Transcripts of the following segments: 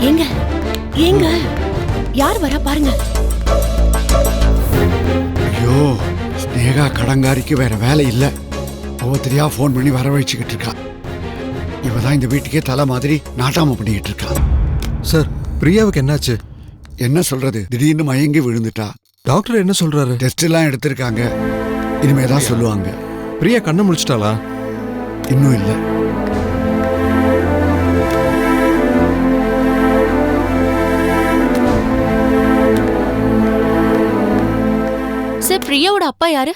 ஏங்க ஏங்க யார் வரா பாருங்க. ஐயோ, ஸ்னேகா கடங்காரிக்கு வேற வேலை இல்ல. ஒவ்வொருத்தரையா போன் பண்ணி வர வச்சுக்கிட்டு இருக்கா. இவதான் இந்த வீட்டுக்கே தலை மாதிரி நாட்டாம பண்ணிக்கிட்டு இருக்கா. சார், பிரியாவுக்கு என்னாச்சு? என்ன சொல்றது, திடீர்னு மயங்கி விழுந்துட்டா. டாக்டர் என்ன சொல்றாரு? டெஸ்ட் எல்லாம் எடுத்திருக்காங்க, இனிமேதான் சொல்லுவாங்க. பிரியா கண்ணை முடிச்சிட்டாளா? இன்னும் இல்ல. சார், பிரியாவோட அப்பா யாரு?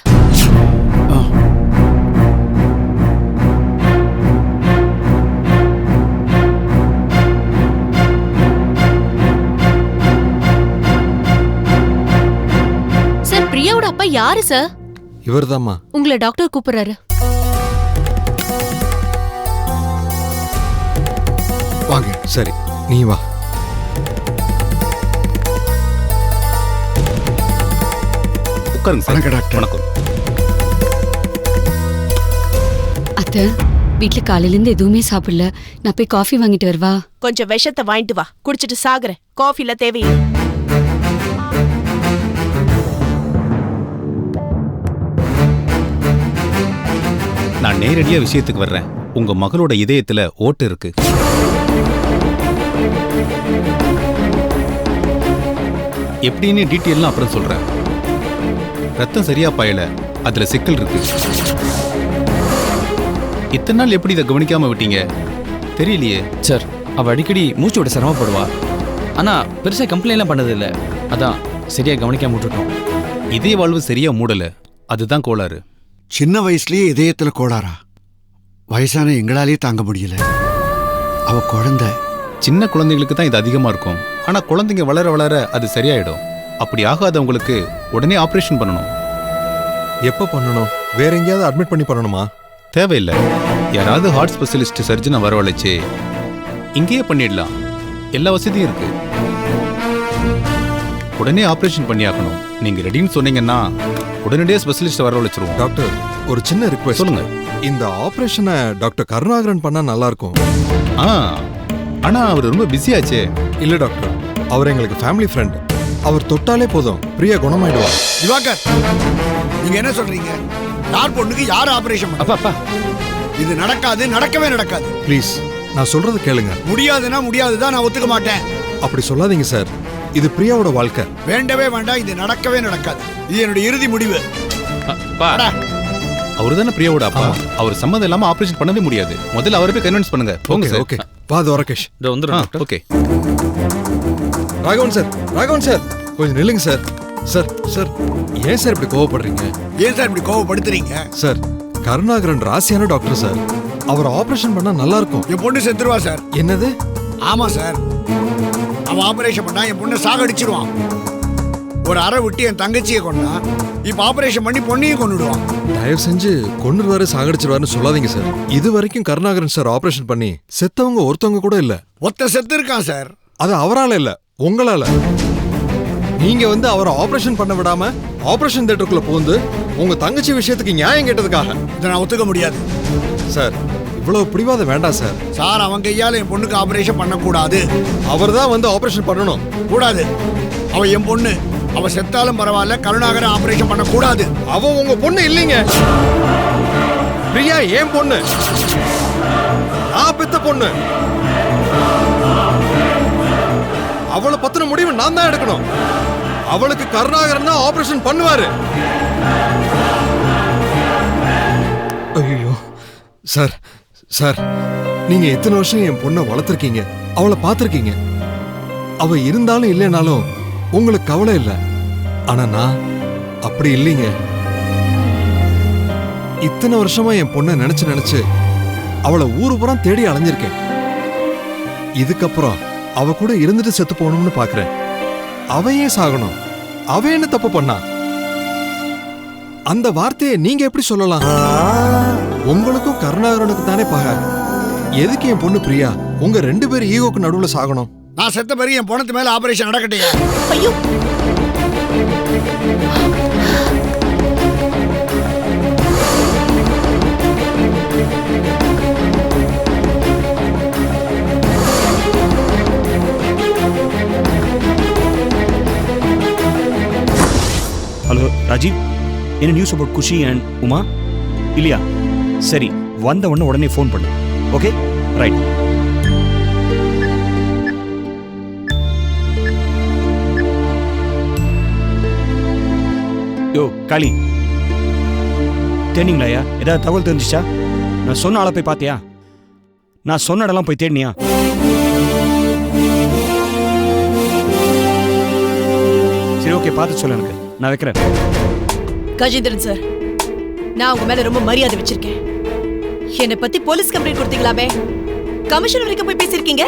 சார், பிரியாவோட அப்பா யாரு சார்? இவர்தாம்மா. உங்களை டாக்டர் கூப்பிடுறாரு. வாங்க. சரி, நீ வா. உட்காருங்க. வணக்கம் டாக்டர். வணக்கம். அத்தை, வீட்டுல காலையில இருந்து எதுவுமே சாப்பிடல. நான் போய் காஃபி வாங்கிட்டு வருவா? கொஞ்சம் விஷத்தை வாங்கிட்டு வா, குடிச்சிட்டு சாகுறேன். காஃபில தேவையில்லை. நான் நேரடியா விஷயத்துக்கு வர்றேன். உங்க மகளோட இதயத்துல ஓட்டு இருக்கு. எப்படின்னு டீட்டெயிலாம் அப்புறம் சொல்றேன். ரத்தம் சரியா பாயல, அதுல சிக்கல் இருக்கு. இத்தனை நாள் எப்படி இதை கவனிக்காம விட்டீங்க? தெரியலையே சார். அவ அடிக்கடி மூச்சு விட சிரமப்படுவா. ஆனா பெருசா கம்ப்ளைண்ட்லாம் பண்ணது இல்லை. அதான் சரியா கவனிக்காம விட்டுட்டோம். இதய வாழ்வு சரியா மூடல, அதுதான் கோளாறு. சின்ன வயசுலயே இதயத்துல கோளாறா? வயசான எங்களாலேயே தாங்க முடியல. அவ குழந்தை. சின்ன குழந்தைங்களுக்கு தான் இது அதிகமா இருக்கும். ஆனா குழந்தைங்க வளர வளர அது சரியாயிடும். அப்படி ஆகாதவங்களுக்கு உடனே ஆபரேஷன் பண்ணணும். எப்ப பண்ணணும்? வேற எங்கேயாவது அட்மிட் பண்ணி பண்ணணுமா? தேவையில்லை. யாராவது ஹார்ட் ஸ்பெஷலிஸ்ட் சர்ஜனை வரவழைச்சு இங்கேயே பண்ணிடலாம். எல்லா வசதியும் இருக்கு. உடனே ஆபரேஷன் பண்ணியாக்கணும். நீங்க ரெடின்னு சொன்னீங்கன்னா உடனடியே ஸ்பெஷலிஸ்ட் வரவழைச்சிருவோம். டாக்டர், ஒரு சின்ன ரிக்வெஸ்ட். சொல்லுங்க. இந்த ஆபரேஷனை டாக்டர் கருணாகரன் பண்ணா நல்லா இருக்கும். ஆனா அவர் ரொம்ப பிஸியாச்சே. இல்ல டாக்டர், அவர் எங்களுக்கு ஃபேமிலி ஃப்ரெண்ட். அவர் தொட்டாலே போதும், பிரியா குணமாயிடுவா. திவாகர், நீங்க என்ன சொல்றீங்க? யார் பொண்ணுக்கு யார் ஆபரேஷன்? அப்பா அப்பா, இது நடக்காது, நடக்கவே நடக்காது. ப்ளீஸ், நான் சொல்றது கேளுங்க. முடியாதுன்னா முடியாதுதான், நான் ஒத்துக்க மாட்டேன். அப்படி சொல்லாதீங்க சார். இது பிரியாவோட வாழ்க்கை. வேண்டவே வேண்டாம், இது நடக்கவே நடக்காது. இது என்னுடைய இறுதி முடிவு. அவரு தானே பிரியாவோட அப்பா. அவர் சம்மதம் இல்லாம ஆபரேஷன் பண்ணவே முடியாது. முதல்ல அவரை போய் கன்வின்ஸ் பண்ணுங்க. போங்க சார். ஓகே, வா துவரகேஷ். இதோ வந்துடுறேன் doctor. Okay. Raghavan sir, Raghavan sir, கொஞ்சம் நில்லுங்க சார். சார் சார், ஏன் சார் இப்படி கோவப்படுறீங்க? ஏன் சார் இப்படி கோவப்படுத்துறீங்க? சார், கருணாகரன் ராசியான டாக்டர் சார். அவர் ஆபரேஷன் பண்ணா நல்லா இருக்கும். என் பொண்ணு செத்துருவா சார். என்னது? ஆமா சார், அவன் ஆபரேஷன் பண்ணா என் பொண்ணை சாகடிச்சிருவான். ஒரு அறை விட்டு என் தங்கச்சியை கொண்டா, இப்ப ஆபரேஷன் பண்ணி பொண்ணையும் கொண்டுடுவான். தயவு செஞ்சு கொன்னுருவாரு சாகடிச்சிருவாருன்னு சொல்லாதீங்க சார். இது வரைக்கும் கருணாகரன் சார் ஆபரேஷன் பண்ணி செத்தவங்க ஒருத்தவங்க கூட இல்ல. ஒத்த செத்து இருக்கான் சார். அது அவரால இல்ல, உங்களால. நீங்க வந்து அவரை ஆபரேஷன் பண்ண விடாம ஆபரேஷன் தியேட்டருக்குள்ள புகுந்து உங்க தங்கச்சி விஷயத்துக்கு நியாயம் கேட்டதுக்காக இதை நான் ஒத்துக்க முடியாது சார். இவ்வளவு பிடிவாதம் வேண்டாம் சார். சார், அவன் கையால என் பொண்ணுக்கு ஆபரேஷன் பண்ணக்கூடாது. அவர் தான் வந்து ஆபரேஷன் பண்ணணும். கூடாது. அவ என் பொண்ணு. அவ செத்தாலும் பரவாயில்ல, கருணாகரன் ஆபரேஷன் பண்ணக்கூடாது. அவ உங்க பொண்ணு இல்லைங்க. பிரியா ஏன் பொண்ணு, நான் பெத்த பொண்ணு. அவளை பத்தின முடிவு நான் தான் எடுக்கணும். அவளுக்கு கருணாகரன் தான் ஆபரேஷன் பண்ணுவாரு. ஐயோ சார், சார், நீங்க எத்தனை வருஷம் என் பொண்ணை வளர்த்திருக்கீங்க, அவளை பார்த்திருக்கீங்க. அவ இருந்தாலும் இல்லைனாலும் உங்களுக்கு கவலை இல்லை. ஆனா நான் அப்படி இல்லைங்க. இத்தனை வருஷமா என் பொண்ணை நினைச்சு நினைச்சு அவளை ஊரு புறம் தேடி அலைஞ்சிருக்கேன். இதுக்கப்புறம் அவ கூட இருந்துட்டு செத்து போகணும்னு பாக்குறேன். அவ ஏன் சாகணும்? அவ என்ன தப்பு பண்ணா? அந்த வார்த்தையை நீங்க எப்படி சொல்லலாம்? உங்களுக்கும் கருணாகரனுக்கு தானே பகை. எதுக்கு என் பொண்ணு பிரியா உங்க ரெண்டு பேரும் ஈகோக்கு நடுவுல சாகணும்? நான் செத்த பிறகு என் பொண்ணத்து மேல ஆபரேஷன் நடக்கட்டையா? ஐயோ, ராஜீவ், என்ன news about Khushi and Uma? இல்லையா? சரி, வந்த உடனே ஃபோன் பண்ணு. Okay, right. யோ காளி, தேடிங்களா? ஏதாவது தகவல் தெரிஞ்சிச்சா? நான் சொன்ன ஆளை போய் பார்த்தியா? நான் சொன்ன இடம்லாம் போய் தேடினியா? சரி, ஓகே, பார்த்து சொல்ல. எனக்கு நான் வைக்கிறேன். கஜேந்திரன் சார், நான் உங்க மேல ரொம்ப மரியாதை வச்சிருக்கேன். என்னை பத்தி போலீஸ் கம்ப்ளைண்ட் கொடுத்தீங்களாமே, கமிஷனர் வரைக்கும் போய் பேசியிருக்கீங்க.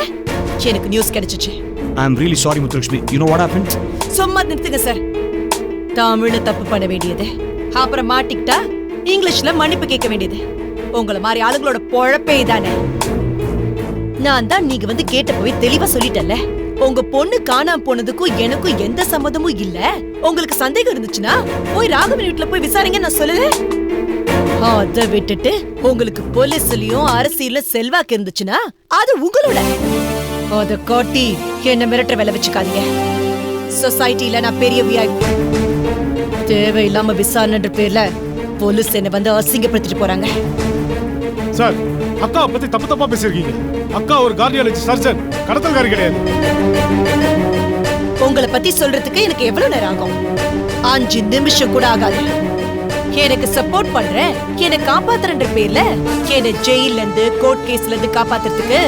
எனக்கு நியூஸ் கிடைச்சிச்சு. I am really sorry Muthulakshmi. You know what happened? சும்மா நிறுத்துங்க சார். தமிழ்ல தப்பு பண்ண வேண்டியது, அப்புறம் மாட்டிக்கிட்டா இங்கிலீஷ்ல மன்னிப்பு கேட்க வேண்டியது. உங்களை மாதிரி ஆளுங்களோட பொழப்பே தானே. நான் தான் நீங்க வந்து கேட்ட போய் தெளிவா சொல்லிட்டேன்ல. உங்க பொண்ணு காணாம போனதுக்கும் எனக்கும் எந்த சம்மதமும் இல்ல. உங்களுக்கு சந்தேகம் இருந்துச்சுன்னா போய் ராகவன் வீட்டுல போய் விசாரிங்க, நான் சொல்லல. அத விட்டுட்டு உங்களுக்கு போலீஸ்லயும் அரசியல செல்வாக்கு இருந்துச்சுன்னா அது உங்களோட. அத காட்டி என்ன மிரட்ட வேலை வச்சுக்காதீங்க. சொசைட்டில நான் பெரிய விஐபி. தேவையில்லாம விசாரணைன்ற பேர்ல போலீஸ் என்ன வந்து அசிங்கப்படுத்திட்டு போறாங்க. சார், அக்காவை பத்தி தப்பா பேசிருக்கீங்க. அக்கா ஒரு கார்டியாலஜி சர்ஜன், கடத்தல்காரி கிடையாது. உங்களை பத்தி சொல்றதுக்கு எனக்கு எவ்வளவு நேரம் ஆகும்? 5 நிமிஷம் கூட ஆகாது. எனக்கு சப்போர்ட் பண்றேன், என்னை காப்பாத்துறன்ற பேர்ல என்னை ஜெயில இருந்து கோர்ட் கேஸ்ல இருந்து காப்பாத்துறதுக்கு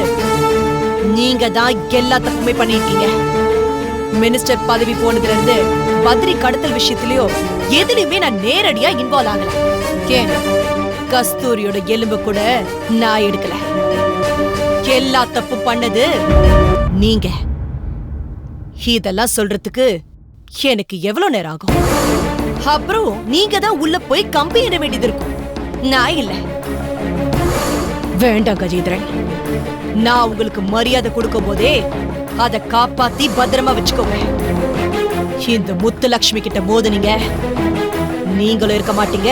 நீங்க தான் எல்லா தப்புமே பண்ணிருக்கீங்க. மினிஸ்டர் பதவி போனதுல இருந்து பத்ரி கடத்தல் விஷயத்திலயோ எதுலயுமே நான் நேரடியா இன்வால்வ் ஆகல. ஏன் கஸ்தூரியோட எலும்பு கூட நான் எடுக்கல. எல்லா தப்பு பண்ணது நீங்க. இதெல்லாம் சொல்றதுக்கு எனக்கு எவ்வளவு நேரம் ஆகும்? அப்புறம் நீங்க தான் உள்ள போய் கம்பியிட வேண்டியது இருக்கும், நான் இல்ல. வேண்டாம் கஜேந்திரன், நான் உங்களுக்கு மரியாதை கொடுக்கும் போதே அதை காப்பாத்தி பத்திரமா வச்சுக்கோங்க. இந்த முத்துலட்சுமி கிட்ட மோதுனீங்க, நீங்களும் இருக்க மாட்டீங்க,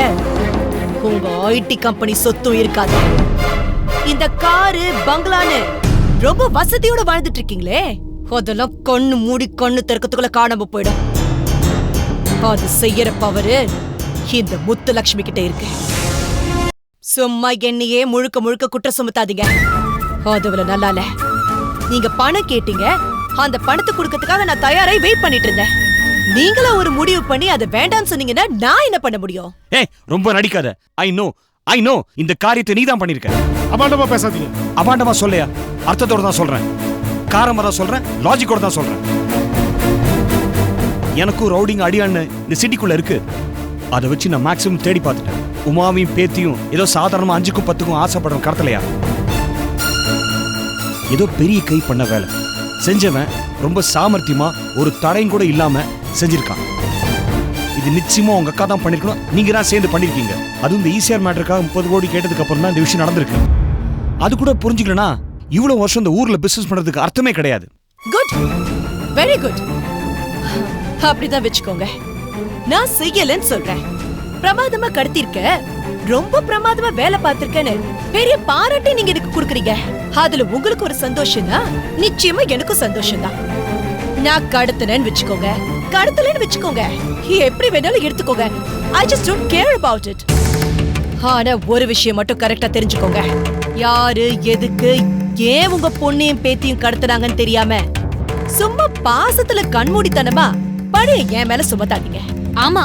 உங்க ஐடி கம்பெனி சொத்தும் இருக்காது. இந்த காரு பங்களான்னு ரொம்ப வசதியோட வாழ்ந்துட்டு இருக்கீங்களே, அதெல்லாம் கண்ணு மூடி கண்ணு திறக்கத்துக்குள்ள காணாம போயிடும். அது செய்யற பவரு இந்த முத்துலட்சுமி கிட்ட இருக்கு. சும்மா என்னையே முழுக்க முழுக்க குற்றம் சுமத்தாதீங்க. அதுவல நல்லால. நீங்க பணம் கேட்டீங்க, அந்த பணத்தை கொடுக்கறதுக்காக நான் தயாராய் வெயிட் பண்ணிட்டு இருந்தேன். நீங்களா ஒரு முடிவு பண்ணி அதை வேண்டாம்னு சொன்னீங்கன்னா நான் என்ன பண்ண முடியும்? ஏய், ரொம்ப நடிக்காத. ஐ நோ இந்த காரியத்தை நீ தான் பண்ணிருக்க. அபாண்டமா பேசாதீங்க. அபாண்டமா சொல்லையா? அர்த்தத்தோட தான் சொல்றேன், காரமா தான் சொல்றேன், லாஜிக்கோட தான் சொல்றேன். எனக்கும் ரவுடிங் அடியான்னு இந்த சிட்டிக்குள்ள இருக்கு. அதை வச்சு நான் மேக்ஸிமம் தேடி பார்த்துட்டேன். உமாவையும் பேத்தியும் ஏதோ சாதாரணமா 5க்கும் 10க்கும் ஆசைப்படுறவன் கடத்தலையா? ஏதோ பெரிய கை பண்ண வேலை செஞ்சவன் ரொம்ப சாமர்த்தியமா ஒரு தடையும் கூட இல்லாம செஞ்சிருக்கான். இது நிச்சயமா உங்க அக்கா தான் பண்ணிருக்கணும், நீங்க தான் சேர்ந்து பண்ணிருக்கீங்க. அதுவும் இந்த ஈசிஆர் மேட்டருக்காக 30 கோடி கேட்டதுக்கு அப்புறம் தான் இந்த விஷயம் நடந்திருக்கு. அது கூட புரிஞ்சுக்கலனா இவ்வளவு வருஷம் இந்த ஊர்ல பிசினஸ் பண்றதுக்கு அர்த்தமே கிடையாது. Good, very good. அப்படிதான் வச்சுக்கோங்க. நான் செய்யலன்னு சொல்றேன். பிரமாதமா கடத்திருக்க, ரொம்ப பிரமாதமா வேலை பார்த்திருக்கேன்னு பெரிய பாராட்டி நீங்க எனக்கு கொடுக்குறீங்க. அதுல உங்களுக்கு ஒரு சந்தோஷம்னா நிச்சயமா எனக்கும் சந்தோஷம் தான். நான் கடத்தினேன்னு வச்சுக்கோங்க, கடத்தலன்னு வச்சுக்கோங்க, எப்படி வேணாலும் எடுத்துக்கோங்க. I just don't care about it. ஆனா ஒரு விஷயம் மட்டும் கரெக்டா தெரிஞ்சுக்கோங்க. யாரு எதுக்கு ஏன் உங்க பொண்ணையும் பேத்தியும் கடத்துனாங்கன்னு தெரியாம சும்மா பாசத்துல கண்மூடித்தனமா பழைய என் மேல சுமத்தாதீங்க. ஆமா,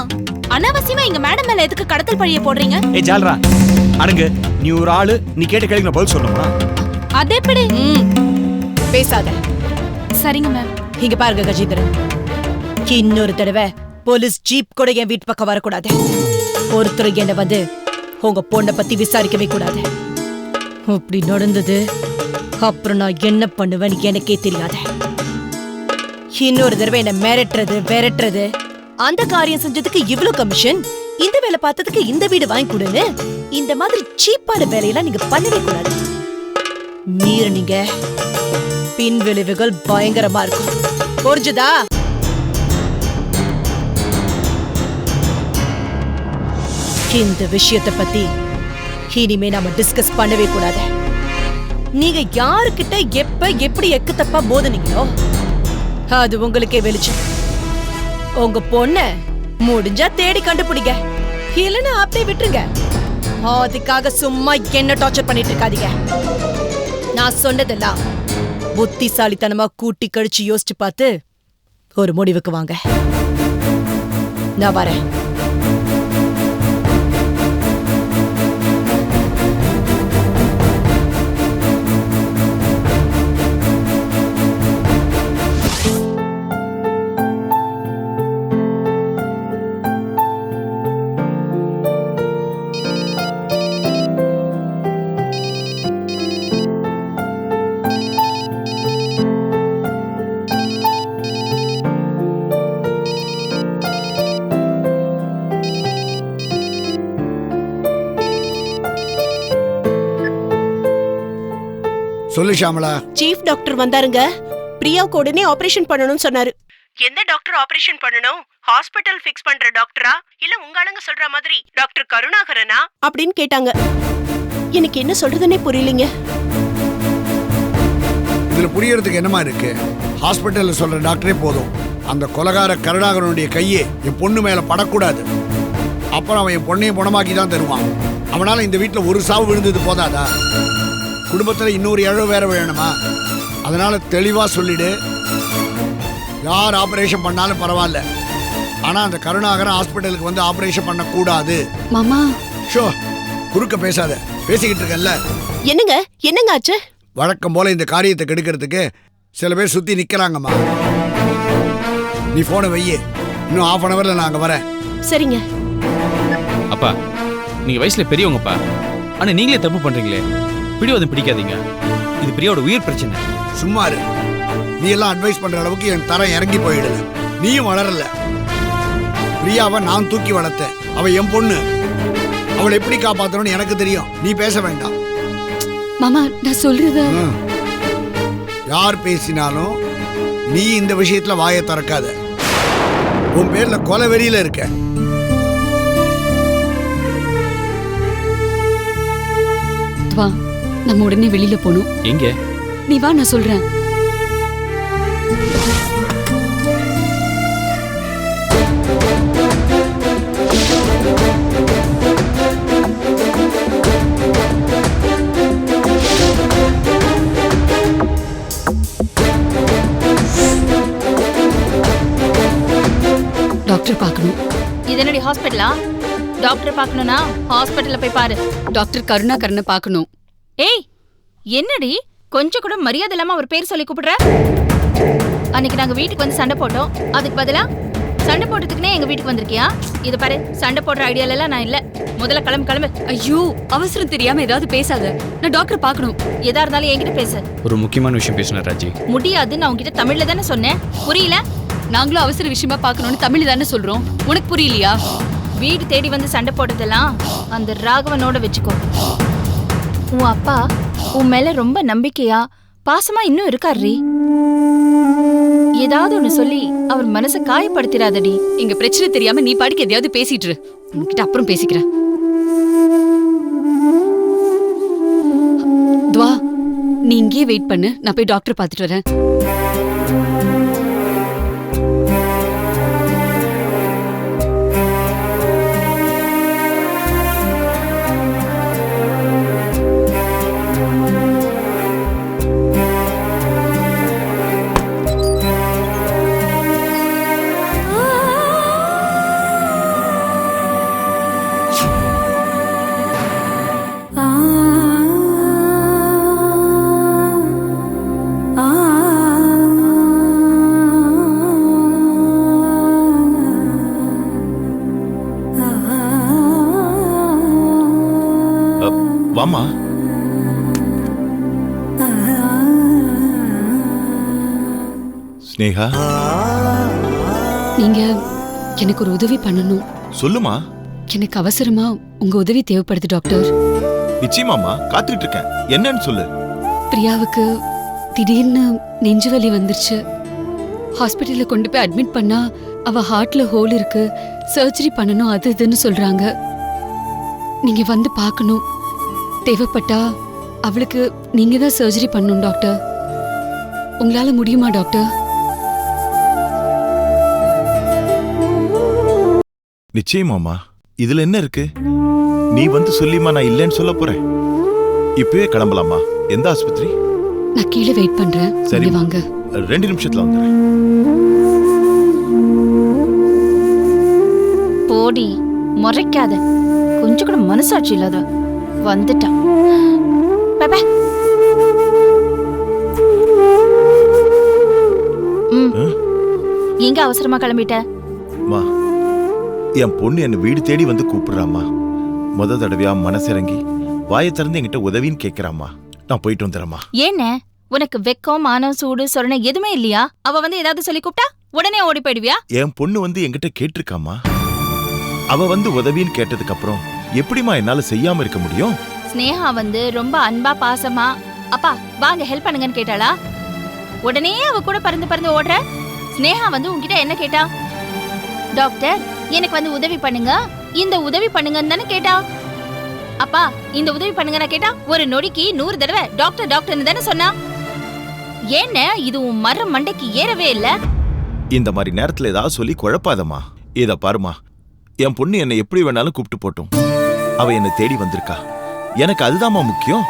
அனாவசியமா எங்க மேடம் மேல எதுக்கு கடத்தல் பழிய போடுறீங்க? ஏ ஜால்ரா, அடங்கு. நீ ஒரு ஆளு, நீ கேட்ட கேள்விக்கு நான் பதில் சொல்லணுமா? அது எப்படி? பேசாத. சரிங்க மேம். இங்க பாருங்க கஜேந்திரன், இன்னொரு தடவை போலீஸ் ஜீப் கூட என் வீட்டு பக்கம் வரக்கூடாது. ஒருத்தர் என்ன வந்து உங்க பொண்ணை பத்தி விசாரிக்கவே கூடாது. அப்படி நடந்தது அப்புறம் நான் என்ன பண்ணுவேன்னு எனக்கே தெரியாது. இன்னொரு தடவை என்ன மிரட்டுறது விரட்டுறது, அந்த காரியம் செஞ்சதுக்கு இவ்ளோ கமிஷன், இந்த வேலை பார்த்ததுக்கு இந்த வீடு வாங்கி கொடுன்னு, இந்த மாதிரி சீப்பான வேலையெல்லாம் நீங்க பண்ணவே கூடாது. மீறினீங்க பின் விளைவுகள் பயங்கரமா இருக்கும். புரிஞ்சுதா? இந்த விஷயத்தை பத்தி இனிமே நாம டிஸ்கஸ் பண்ணவே கூடாது. நீங்க யாருக்கிட்ட எப்ப எப்படி எக்கு தப்பா மோதுனீங்களோ அது உங்களுக்கே வெளிச்சம். உங்க பொண்ண முடிஞ்சா தேடி கண்டுபிடிங்க, இல்லைன்னா அப்படியே விட்டுருங்க. அதுக்காக சும்மா என்ன டார்ச்சர் பண்ணிட்டு இருக்காதீங்க. நான் சொன்னதெல்லாம் புத்திசாலித்தனமா கூட்டி கழிச்சு யோசிச்சு பார்த்து ஒரு முடிவுக்கு வாங்க. நான் வரேன். சொல்லு ஷாமளா. சீஃப் டாக்டர் வந்தாருங்க. பிரியாவுக்கு உடனே ஆபரேஷன் பண்ணணும்னு சொன்னாரு. எந்த டாக்டர் ஆபரேஷன் பண்ணணும்? ஹாஸ்பிடல் ஃபிக்ஸ் பண்ற டாக்டரா இல்ல உங்க ஆளுங்க சொல்ற மாதிரி டாக்டர் கருணாகரனா அப்படின்னு கேட்டாங்க. எனக்கு என்ன சொல்றதுன்னே புரியலங்க. இதுல புரியறதுக்கு என்னமா இருக்கு? ஹாஸ்பிட்டல்ல சொல்ற டாக்டரே போதும். அந்த கொலகார கருணாகரனுடைய கையே என் பொண்ணு மேல படக்கூடாது. அப்புறம் அவன் என் பொண்ணையும் குணமாக்கி தான் தருவான். அவனால இந்த வீட்டுல ஒரு சாவு விழுந்தது போதாதா? குடும்பத்துல இன்னொரு இழவு வேற வேணுமா? அதனால தெளிவா சொல்லிடு, யார் ஆபரேஷன் பண்ணாலும் பரவாயில்ல, ஆனா அந்த கருணாகரன் ஹாஸ்பிட்டலுக்கு வந்து ஆபரேஷன் பண்ண கூடாது. மாமா ஷோ, குறுக்க பேசாத, பேசிக்கிட்டு இருக்கல்ல. என்னங்க என்னங்க ஆச்சு? வழக்கம் போல இந்த காரியத்தை கெடுக்கிறதுக்கு சில பேர் சுத்தி நிக்கிறாங்கம்மா. நீ போனை வையே, இன்னும் ½ அன் அவர்ல நான் அங்க வரேன். சரிங்க. அப்பா நீங்க வயசுல பெரியவங்கப்பா, ஆனா நீங்களே தப்பு பண்றீங்களே. பிடிவாதம் பிடிக்காதீங்க, இது பிரியாவோட உயிர் பிரச்சனை. சும்மா இரு. நீ எல்லாம் அட்வைஸ் பண்ற அளவுக்கு என் தரம் இறங்கி போயிடல. நீயும் வளரல. பிரியாவை நான் தூக்கி வளர்த்தேன். அவ என் பொண்ணு. அவளை எப்படி காப்பாத்தணும்னு எனக்கு தெரியும். நீ பேச வேண்டாம். மாமா நான் சொல்றது. யார் பேசினாலும் நீ இந்த விஷயத்துல வாயை திறக்காத. உன் பேர்ல கொலை வெறியில இருக்க. வா, நம்ம உடனே வெளியில போகணும். எங்க? நீ வா, நான் சொல்றேன். டாக்டர் பார்க்கணும். இது என்னடி ஹாஸ்பிட்டலா? டாக்டர் பார்க்கணும்னா ஹாஸ்பிட்டல்ல போய் பாரு. டாக்டர் கருணாகரனை பார்க்கணும். ஏய், என்னடி கொஞ்சம் கூட மரியாதை இல்லாம அவர் பேர் சொல்லி கூப்பிடுற? அன்னைக்கு நாங்க வீட்டுக்கு வந்து சண்டை போட்டோம், அதுக்கு பதிலா சண்டை போட்டதுக்குனே எங்க வீட்டுக்கு வந்திருக்கியா? இது பாரு, சண்டை போடுற ஐடியால எல்லாம் நான் இல்ல. முதல்ல கிளம்பு கிளம்பு. ஐயோ, அவசரம் தெரியாம ஏதாவது பேசாத. நான் டாக்டர் பார்க்கணும். எதா இருந்தாலும் என்கிட்ட பேசு. ஒரு முக்கியமான விஷயம் பேசணும் ராஜி. முடியாது, நான் உன்கிட்ட தமிழ்ல தானே சொன்னேன், புரியல? நாங்களும் அவசர விஷயமா பார்க்கணும்னு தமிழ் தானே சொல்றோம், உனக்கு புரியலையா? வீடு தேடி வந்து சண்டை போட்டதெல்லாம் அந்த ராகவனோட வச்சுக்கோ. உன் அப்பா உன் மேல ரொம்ப நம்பிக்கையா பாசமா இன்னும் இருக்காரு. ஏதாவது ஒண்ணு சொல்லி அவர் மனசை காயப்படுத்திடாதடி. இங்க பிரச்சனை தெரியாம நீ பாட்டுக்கு எதையாவது பேசிட்டு இரு. உன்கிட்ட அப்புறம் பேசிக்கிறேன். துவா, நீ இங்கேயே வெயிட் பண்ணு, நான் போய் டாக்டர் பார்த்துட்டு வரேன். வாமா. ஸ்னேகா, நீங்க எனக்கு ஒரு உதவி பண்ணணும். சொல்லுமா. எனக்கு அவசரமா உங்க உதவி தேவைப்படுது டாக்டர். நிச்சயமாமா, காத்துட்டு இருக்கேன். என்னன்னு சொல்லு. பிரியாவுக்கு திடீர்னு நெஞ்சு வலி வந்துருச்சு. ஹாஸ்பிட்டல்ல கொண்டு போய் அட்மிட் பண்ணா அவ ஹார்ட்ல ஹோல் இருக்கு, சர்ஜரி பண்ணணும், அது இதுன்னு சொல்றாங்க. நீங்க வந்து பார்க்கணும். தேவைப்பட்டா அவளுக்கு நீங்க தான் சர்ஜரி பண்ணணும் டாக்டர். உங்களால முடியுமா டாக்டர்? நிச்சயமாமா, இதுல என்ன இருக்கு? நீ வந்து சொல்லிமா, நான் இல்லைன்னு சொல்ல போறேன். இப்பவே கிளம்பலாமா? எந்த ஆஸ்பத்திரி? நான் கீழே வெயிட் பண்றேன். சரி இங்க வாங்க. 2 நிமிஷத்துல வந்துடுறேன். போடி, முறைக்காத. கொஞ்சம் கூட மனசாட்சி இல்லாத வந்துட்டான். பாப்பா. எங்க அவசரமா கிளம்பிட்ட? மா, என் பொண்ணு என்ன வீடு தேடி வந்து கூப்பிடுறாமா. முத தடவையா மனசிறங்கி வாயை திறந்து என்கிட்ட உதவின்னு கேட்கிறாமா. நான் போயிட்டு வந்துடுறேம்மா. ஏன்னு உனக்கு வெக்கம், மானம், சூடு, சொரணை எதுவுமே இல்லையா? அவ வந்து ஏதாவது சொல்லி கூப்பிட்டா உடனே ஓடி போயிடுவியா? என் பொண்ணு வந்து என்கிட்ட கேட்டிருக்காமா. அவ வந்து உதவின்னு கேட்டதுக்கு அப்புறம் எப்படிமா என்னால செய்யாம இருக்க முடியும்? ஸ்னேகா வந்து ரொம்ப அன்பா பாசமா அப்பா வாங்க ஹெல்ப் பண்ணுங்கன்னு கேட்டாளா? உடனே அவ கூட பறந்து பறந்து ஓடுற. ஸ்னேகா வந்து உன்கிட்ட என்ன கேட்டா? டாக்டர் எனக்கு வந்து உதவி பண்ணுங்க, இந்த உதவி பண்ணுங்கன்னு தானே கேட்டா. அப்பா இந்த உதவி பண்ணுங்கன்னு கேட்டா ஒரு நொடிக்கு 100 தடவை டாக்டர் டாக்டர்னு தானே சொன்னா. ஏன்னு இது உன் மரம் மண்டைக்கு ஏறவே இல்ல? இந்த மாதிரி நேரத்துல ஏதாவது சொல்லி குழப்பாதம்மா. இத பாருமா, என் பொண்ணு என்னை எப்படி வேணாலும் கூப்பிட்டு போட்டும். அவ என்னை தேடி வந்திருக்கா. எனக்கு அதுதாம்மா முக்கியம்.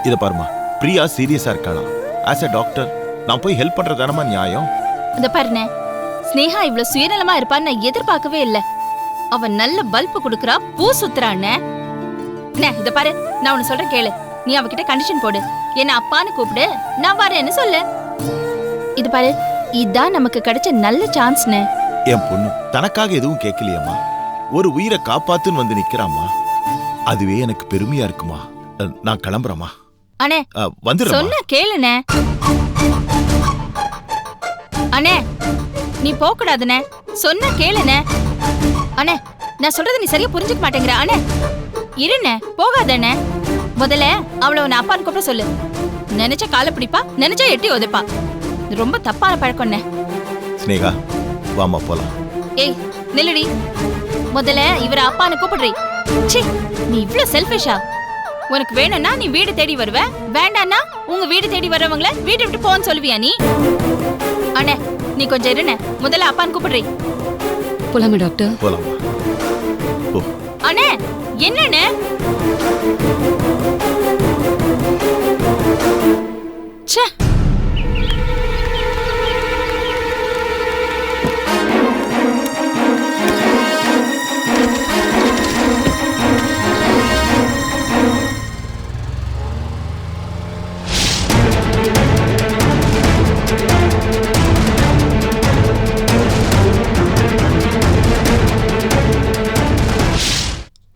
இத பாருமா, பிரியா சீரியஸா இருக்காளாம். ஆஸ் எ டாக்டர் நான் போய் ஹெல்ப் பண்றதானமா நியாயம்? இந்த பாருனே, ஸ்னேகா இவ்வளவு சுயநலமா இருப்பான்னு நான் எதிர்பார்க்கவே இல்ல. அவ நல்ல பல்ப் குடுக்கறா, பூ சுத்துறான்னு. இத பாரு, நான் உன்னை சொல்றேன் கேளு. நீ அவகிட்ட கண்டிஷன் போடு. என்ன அப்பான்னு கூப்பிடு, நான் வரேன்னு சொல்லு. இது பாரு, இதான் நமக்கு கிடைச்ச நல்ல சான்ஸ்னு. என் பொண்ணு தனக்காக எதுவும் கேட்கலையம்மா. ஒரு உயிரை காப்பாத்துன்னு வந்து நிக்கிறாம்மா. அதுவே எனக்கு பெருமையா இருக்குமா. நான் கிளம்புறேம்மா. அண்ணே வந்துடுறேன். சொன்ன கேளுண்ணே. அண்ணே நீ போக கூடாதுண்ணே, சொன்ன கேளுண்ணே. அண்ணே நான் சொல்றது நீ சரியா புரிஞ்சுக்க மாட்டேங்கிற. அண்ணே இருண்ணே, போகாதண்ணே. முதல்ல அவளை உன்னை அப்பான்னு கூப்பிட சொல்லு. நினைச்ச காலை பிடிப்பா, நினைச்சா எட்டி உதைப்பா. இது ரொம்ப தப்பான பழக்கம்ண்ணே. ஸ்னேகா வாமா போலாம். ஏய் நில்லுடி. முதல்ல இவரை அப்பான்னு கூப்பிடுறீ. ச்சீ, நீ இவ்ளோ செல்ஃபிஷா? உனக்கு வேணும்னா நீ வீடு தேடி வருவ, வேண்டான்னா உங்க வீடு தேடி வர்றவங்கள வீட்டை விட்டு போன்னு சொல்லுவியா நீ? அண்ணே நீ கொஞ்சம் இருண்ணே, முதல்ல அப்பான்னு கூப்பிடுறீ. போலாமா டாக்டர்? போலாம். அண்ணே என்னண்ணே? ச்சே.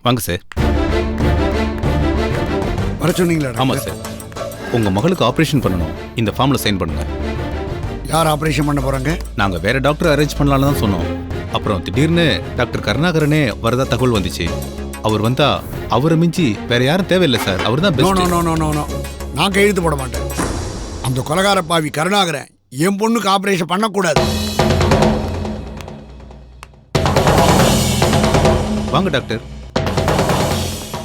வாங்க சார். வர சொன்னீங்களா? ஆமா சார், உங்க மகளுக்கு ஆபரேஷன் பண்ணணும். இந்த ஃபார்ம்ல சைன் பண்ணுங்க. யார் ஆபரேஷன் பண்ண போறாங்க? நாங்க வேற டாக்டர் அரேஞ்ச் பண்ணலாம்னு தான் சொன்னோம். அப்புறம் திடீர்னு டாக்டர் கருணாகரனே வரதா தகவல் வந்துச்சு. அவர் வந்தா அவரை மிஞ்சி வேற யாரும் தேவையில்லை சார். அவர் தான் பெஸ்ட். நோ, நான் கையெழுத்து போட மாட்டேன். அந்த கொலகார பாவி கருணாகரன் என் பொண்ணுக்கு ஆபரேஷன் பண்ணக்கூடாது. வாங்க டாக்டர்.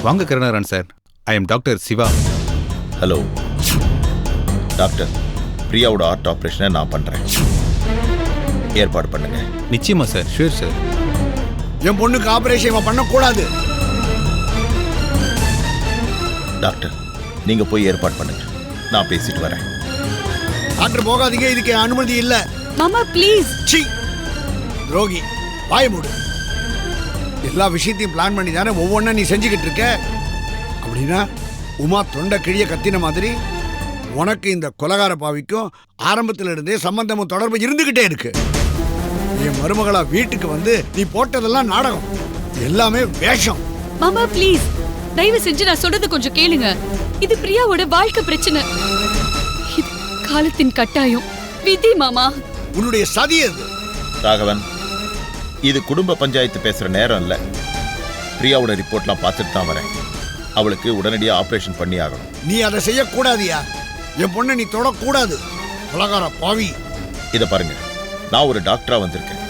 வாங்க Karunakaran sir. I am doctor Siva. Hello doctor, பிரியாவோட ஹார்ட் ஆபரேஷனை நான் பண்றேன். ஏற்பாடு பண்ணுங்க. நிச்சயமா சார், ஷூர் சார். என் பொண்ணுக்கு ஆபரேஷன் பண்ணக்கூடாது. டாக்டர் நீங்க போய் ஏற்பாடு பண்ணுங்க, நான் பேசிட்டு வரேன். டாக்டர் போகாதீங்க, இதுக்கு அனுமதி இல்ல. மாமா ப்ளீஸ். சீ துரோகி, வாய மூடு. எல்லா விஷயத்தையும் பிளான் பண்ணி தானே ஒவ்வொன்றா நீ செஞ்சுக்கிட்டு இருக்க. அப்படின்னா உமா தொண்டை கிழிய கத்தின மாதிரி உனக்கு இந்த கொலகார பாவிக்கும் ஆரம்பத்தில் இருந்தே சம்பந்தமும் தொடர்பு இருந்துகிட்டே இருக்கு. என் மருமகளா வீட்டுக்கு வந்து நீ போட்டதெல்லாம் நாடகம், எல்லாமே வேஷம். மாமா ப்ளீஸ், தயவு செஞ்சு நான் சொல்றது கொஞ்சம் கேளுங்க. இது பிரியாவோட வாழ்க்கை பிரச்சனை. இது காலத்தின் கட்டாயம், விதி மாமா. உன்னுடைய சதி அது. ராகவன், இது குடும்ப பஞ்சாயத்து பேசுற நேரம் இல்ல. பிரியாவோட ரிப்போர்ட்லாம் பார்த்துட்டு தான் வரேன். அவளுக்கு உடனடியாக ஆபரேஷன் பண்ணி ஆகணும். நீ அதை செய்யக்கூடாதியா. என் பொண்ணை நீ தொடக்கூடாது, கொலகார பாவி. இதை பாருங்க, நான் ஒரு டாக்டரா வந்திருக்கேன்.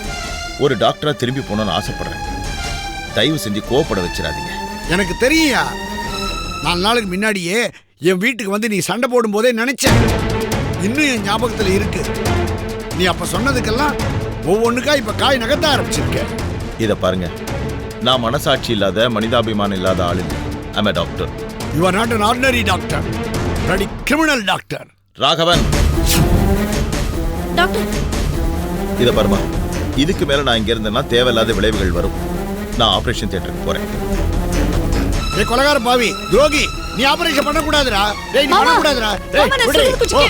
ஒரு டாக்டரா திரும்பி போகணும்னு ஆசைப்படுறேன். தயவு செஞ்சு கோவப்பட வச்சிடாதீங்க. எனக்கு தெரியா, 4 நாளுக்கு முன்னாடியே என் வீட்டுக்கு வந்து நீ சண்டை போடும் போதே நினைச்சேன். இன்னும் என் ஞாபகத்தில் இருக்கு. நீ அப்ப சொன்னதுக்கெல்லாம் ஒவ்வொன்றுக்கா இப்ப காய் நகர்த்த ஆரம்பிச்சிருக்க. இத பாருங்க, நான் மனசாட்சி இல்லாத மனிதாபிமானம் இல்லாத ஆளு. I'm a doctor. You are not an ordinary doctor, bloody criminal doctor. Raghavan, doctor இத பாருமா, இதுக்கு மேல நான் இங்க இருந்தேன்னா தேவையில்லாத விளைவுகள் வரும். நான் ஆபரேஷன் தியேட்டருக்கு போறேன். ஏய் கொலகார பாவி துரோகி, நீ ஆபரேஷன் பண்ண கூடாதுடா. டேய் நீ பண்ண கூடாதுடா. மாமா, நான் சொல்றது புரிஞ்சுக்க.